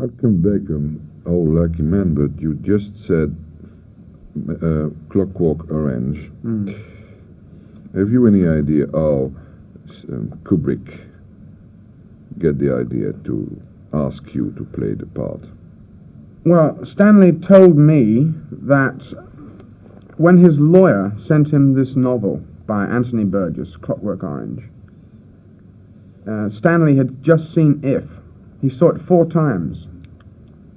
I'll come back on Oh Lucky Man, but you just said Clockwork Orange. Have you any idea how Kubrick get the idea to ask you to play the part? Well, Stanley told me that when his lawyer sent him this novel by Anthony Burgess, Clockwork Orange, Stanley had just seen If. He saw it 4 times.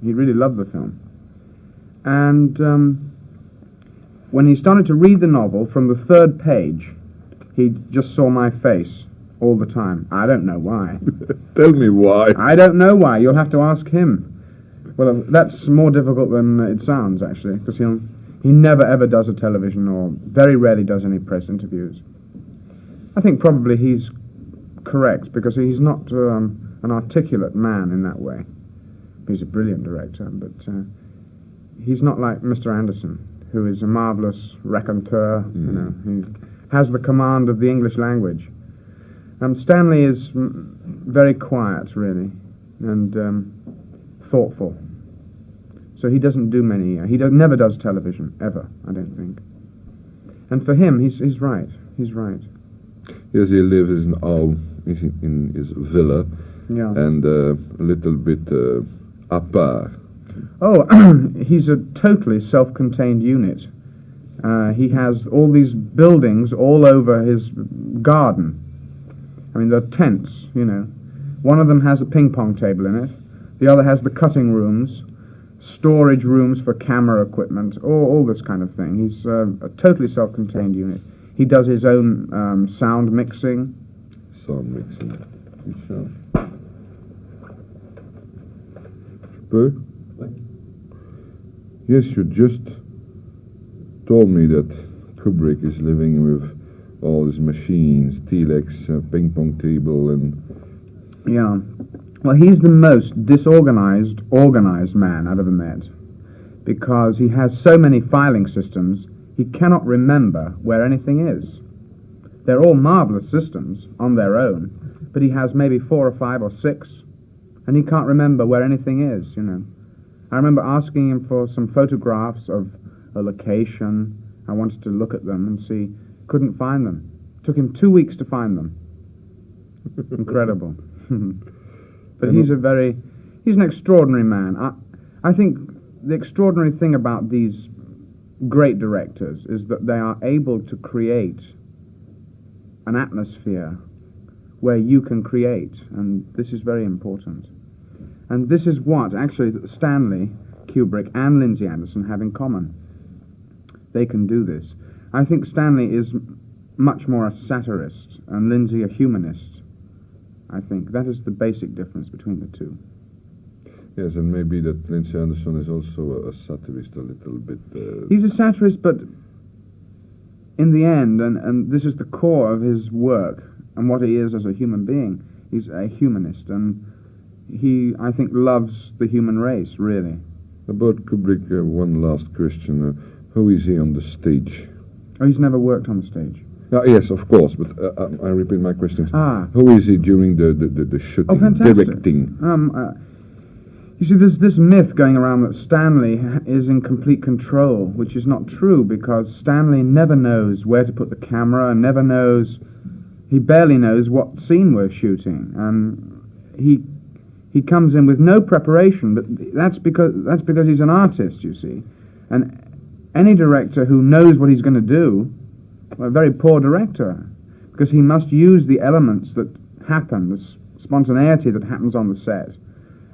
He really loved the film. And when he started to read the novel, from the 3rd page, he just saw my face all the time. I don't know why. Tell me why. I don't know why. You'll have to ask him. Well, that's more difficult than it sounds, actually, because he never ever does a television or very rarely does any press interviews. I think probably he's correct, because he's not an articulate man in that way. He's a brilliant director, but he's not like Mr. Anderson, who is a marvelous raconteur. He has the command of the English language. Stanley is very quiet, really, and thoughtful. So he doesn't do many. Never does television ever, I don't think. And for him, he's right. He's right. Yes, he lives in his villa, and a little bit apart. Oh, he's a totally self-contained unit. He has all these buildings all over his garden. I mean, they're tents, One of them has a ping-pong table in it. The other has the cutting rooms, storage rooms for camera equipment, all this kind of thing. He's a totally self-contained unit. He does his own sound mixing. Sound mixing. Spur? Yes, you just told me that Kubrick is living with all his machines, telex, ping-pong table, and... Yeah. Well, he's the most organized man I've ever met, because he has so many filing systems, he cannot remember where anything is. They're all marvelous systems on their own, but he has maybe 4 or 5 or 6, and he can't remember where anything is, I remember asking him for some photographs of a location. I wanted to look at them and see. Couldn't find them. Took him 2 weeks to find them. Incredible. But he's an extraordinary man. I think the extraordinary thing about these great directors is that they are able to create an atmosphere where you can create, and this is very important. And this is what, actually, Stanley Kubrick and Lindsay Anderson have in common. They can do this. I think Stanley is much more a satirist, and Lindsay a humanist. I think that is the basic difference between the two. Yes, and maybe that Lindsay Anderson is also a satirist a little bit. He's a satirist, but in the end, and this is the core of his work and what he is as a human being, he's a humanist, and he, I think, loves the human race, really. About Kubrick, one last question. How is he on the stage? Oh, he's never worked on the stage. Yes, of course, but I repeat my question. How is he during the shooting, fantastic. directing? You see, there's this myth going around that Stanley is in complete control, which is not true, because Stanley never knows where to put the camera, he barely knows what scene we're shooting, and he comes in with no preparation, but that's because he's an artist, you see. And any director who knows what he's going to do, a very poor director, because he must use the elements that happen, the spontaneity that happens on the set.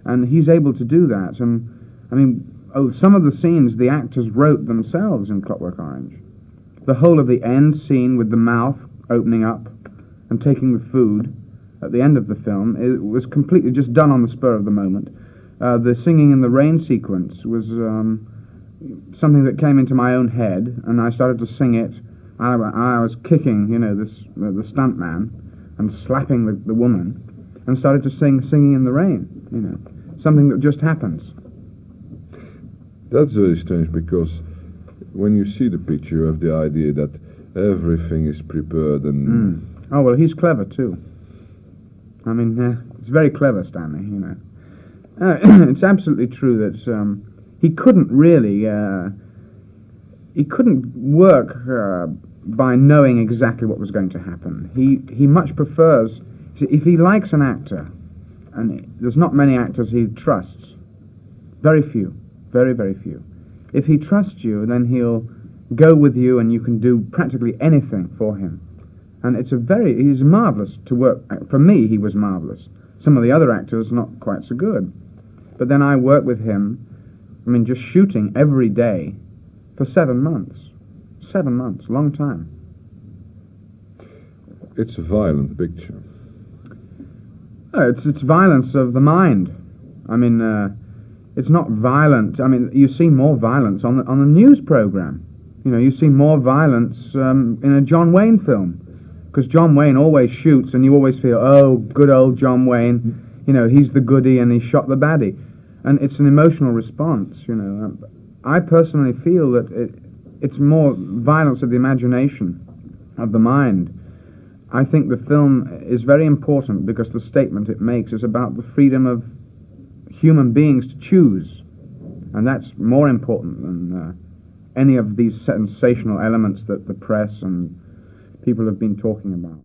And he's able to do that. And, I mean, some of the scenes the actors wrote themselves in Clockwork Orange. The whole of the end scene with the mouth opening up and taking the food at the end of the film, it was completely just done on the spur of the moment. The singing in the rain sequence was something that came into my own head, and I started to sing it. I was kicking, the stunt man, and slapping the woman, and started to singing in the rain, something that just happens. That's very strange, because when you see the picture, you have the idea that everything is prepared and... Oh, well, he's clever, too. I mean, he's very clever, Stanley, It's absolutely true that he couldn't really, he couldn't work by knowing exactly what was going to happen. He much prefers, if he likes an actor, and there's not many actors he trusts, very few, very, very few. If he trusts you, then he'll go with you and you can do practically anything for him. And he's marvellous to work. For me, he was marvellous. Some of the other actors, not quite so good. But then I worked with him, just shooting every day for 7 months. 7 months, long time. It's a violent picture. It's violence of the mind. It's not violent. You see more violence on the news program. You see more violence in a John Wayne film. Because John Wayne always shoots and you always feel, oh, good old John Wayne, he's the goodie and he shot the baddie. And it's an emotional response, I personally feel that it's more violence of the imagination, of the mind. I think the film is very important because the statement it makes is about the freedom of human beings to choose. And that's more important than any of these sensational elements that the press and people have been talking about.